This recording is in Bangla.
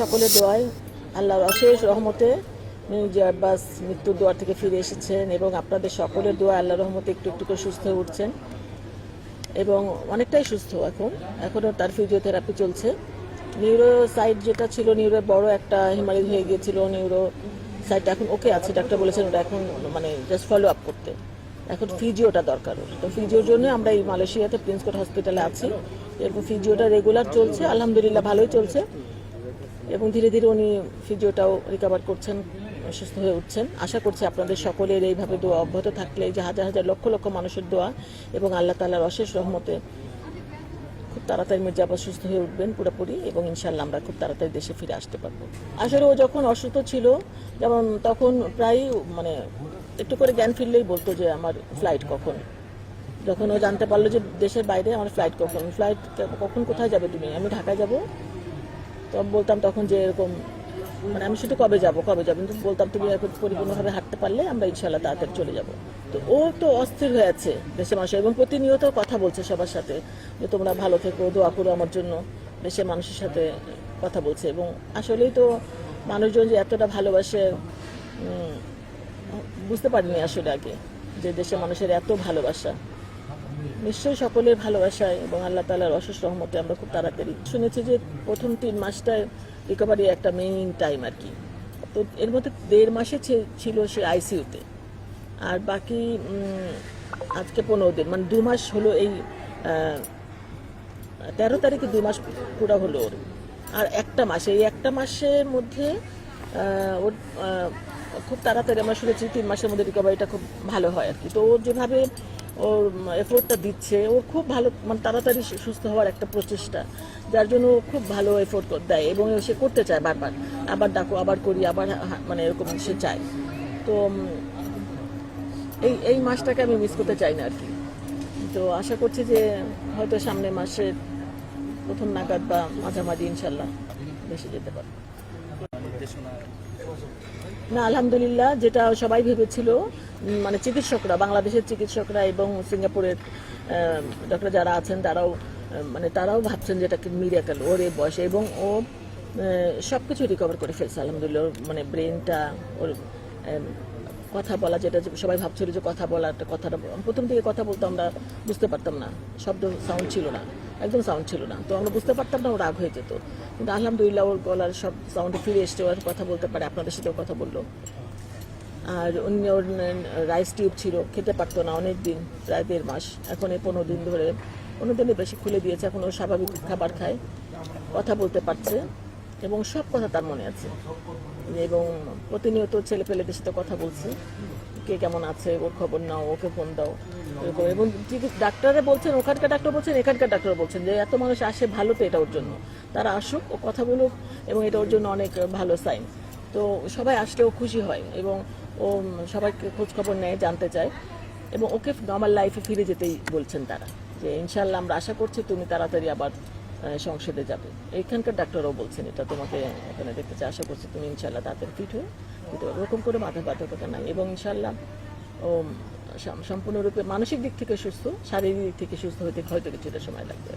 সকলের দোয়ায় আল্লাহর অশেষ রহমতে মির্জা আব্বাস মৃত্যুর দোয়া থেকে ফিরে এসেছেন এবং আপনাদের সকলের দোয়া আল্লাহর রহমতে একটু একটু করে সুস্থ হয়ে উঠছেন এবং অনেকটাই সুস্থ এখনও তার ফিজিওথেরাপি চলছে। নিউরো সাইড যেটা ছিল, নিউরো বড় একটা হিমালয় হয়ে গিয়েছিল, নিউরো সাইডটা এখন ওকে আছে। ডাক্তার বলেছেন ওটা এখন জাস্ট ফলো আপ করতে, এখন ফিজিওটা দরকার। তো ফিজিওর জন্য আমরা এই মালয়েশিয়াতে প্রিন্স কোর্ট হসপিটালে আছি এবং ফিজিওটা রেগুলার চলছে, আলহামদুলিল্লাহ ভালোই চলছে এবং ধীরে ধীরে উনি ফিজিওটাও রিকভার করছেন, সুস্থ হয়ে উঠছেন। আশা করছি আপনাদের সকলের এইভাবে দোয়া অব্যাহত থাকলে, যে হাজার হাজার লক্ষ লক্ষ মানুষের দোয়া এবং আল্লাহ তাআলার অশেষ রহমতে খুব তাড়াতাড়ি মির্জা আব্বাস সুস্থ হয়ে উঠবেন পুরোপুরি এবং ইনশাআল্লাহ আমরা খুব তাড়াতাড়ি দেশে ফিরে আসতে পারবো। আসলে ও যখন অসুস্থ ছিল, যেমন তখন প্রায় একটু করে জ্ঞান ফিরলেই বলতো যে আমার ফ্লাইট কখন। যখন ও জানতে পারলো যে দেশের বাইরে আমার ফ্লাইট কখন কোথায় যাবে তুমি, আমি ঢাকায় যাব, তো বলতাম তখন যে এরকম আমি শুধু কবে যাব কিন্তু বলতাম তুমি এখন পরিপূর্ণভাবে হাঁটতে পারলে আমরা ইনশাল্লাহ তাড়াতাড়ি চলে যাব। তো ও তো অস্থির হয়ে আছে দেশের মানুষ এবং প্রতিনিয়ত কথা বলছে সবার সাথে যে তোমরা ভালো থেকো, দোয়া করো আমার জন্য, দেশের মানুষের সাথে কথা বলছে। এবং আসলেই তো মানুষজন যে এতটা ভালোবাসে বুঝতে পারিনি আসলে আগে, যে দেশের মানুষের এত ভালোবাসা। নিশ্চয়ই সকলের ভালোবাসায় এবং আল্লাহ তাআলার অশেষ রহমতে আমরা খুব তাড়াতাড়ি শুনেছি যে প্রথম 3 মাসটায় রিকভারি একটা মেইন টাইম আর কি। তো এর মধ্যে 1.5 মাসে ছিল সে আইসিইউতে, আর বাকি আজকে 15 দিন, 2 মাস হলো। এই 13 তারিখে 2 মাস পুরো হলো ওর। আর এই একটা মাসের মধ্যে ওর খুব তাড়াতাড়ি আমরা শুনেছি 3 মাসের মধ্যে রিকভারিটা খুব ভালো হয় আর কি। তো ওর যেভাবে ওর এফোর্টটা দিচ্ছে, ও খুব ভালো তাড়াতাড়ি সুস্থ হওয়ার একটা প্রচেষ্টা, যার জন্য ও খুব ভালো এফোর্ট দেয় এবং সে করতে চায় বারবার, আবার ডাকো, আবার করি, আবার এরকম সে চায়। তো এই মাসটাকে আমি মিস করতে চাই না আর কি। তো আশা করছি যে হয়তো সামনের মাসের প্রথম নাগাদ বা মাঝামাঝি ইনশাল্লাহ দেশে যেতে পারবো। না, আলহামদুলিল্লাহ, যেটা সবাই ভেবেছিল, চিকিৎসকরা, বাংলাদেশের চিকিৎসকরা এবং সিঙ্গাপুরের ডক্টর যারা আছেন তারাও ভাবছেন যে এটাকে মিরাকেল ওর এই বয়সে, এবং ও সবকিছু রিকভার করে ফেলছে আলহামদুলিল্লাহ। ব্রেনটা, ওর কথা বলা, যেটা সবাই ভাবছিল যে কথাটা প্রথম থেকে কথা বলতে আমরা বুঝতে পারতাম না, সাউন্ড ছিল না, একদম সাউন্ড ছিল না, তো আমরা বুঝতে পারতাম না, ও রাগ হয়ে যেত। কিন্তু আলহামদুলিল্লাহ ওর গলার সব সাউন্ড ফিরে এসছে, ওর কথা বলতে পারে, আপনাদের সাথেও কথা বললো। আর ওর রাইস টিউব ছিল, খেতে পারতো না অনেক দিন, প্রায় 1.5 মাস। এখন এই 15 দিন ধরে, 15 দিনের বেশি খুলে দিয়েছে, এখন ও স্বাভাবিক খাবার খায়, কথা বলতে পারছে এবং সব কথা তার মনে আছে। এবং প্রতিনিয়ত ছেলে পেলেদের সাথে কথা বলছে, কে কেমন আছে, ওর খবর নাও, ওকে ফোন দাও এরকম। এবং ডাক্তাররা বলছেন, ওখানকার ডাক্তার বলছেন, এখানকার ডাক্তার বলছেন যে এত মানুষ আসে ভালো, তো এটা ওর জন্য, তারা আসুক, ও কথা বলুক, এবং এটা ওর জন্য অনেক ভালো সাইন। তো সবাই আসলেও খুশি হয় এবং ও সবাইকে খোঁজ খবর নেয়, জানতে চায় এবং ওকে নর্মাল লাইফে ফিরে যেতেই বলছেন তারা, যে ইনশাল্লাহ আমরা আশা করছি তুমি তাড়াতাড়ি আবার সংসদে যাবে। এইখানকার ডাক্তাররাও বলছেন এটা, তোমাকে এখানে দেখতে চাই, আশা করছি তুমি ইনশাল্লাহ তাড়াতাড়ি ফিট হয়ে দিতে পারবে, ওরকম করে মাথা বাধ্যকতা নাই। এবং ইনশাল্লাহ ও সম্পূর্ণরূপে মানসিক দিক থেকে সুস্থ, শারীরিক দিক থেকে সুস্থ হতে হয়তো কিছুটা সময় লাগবে।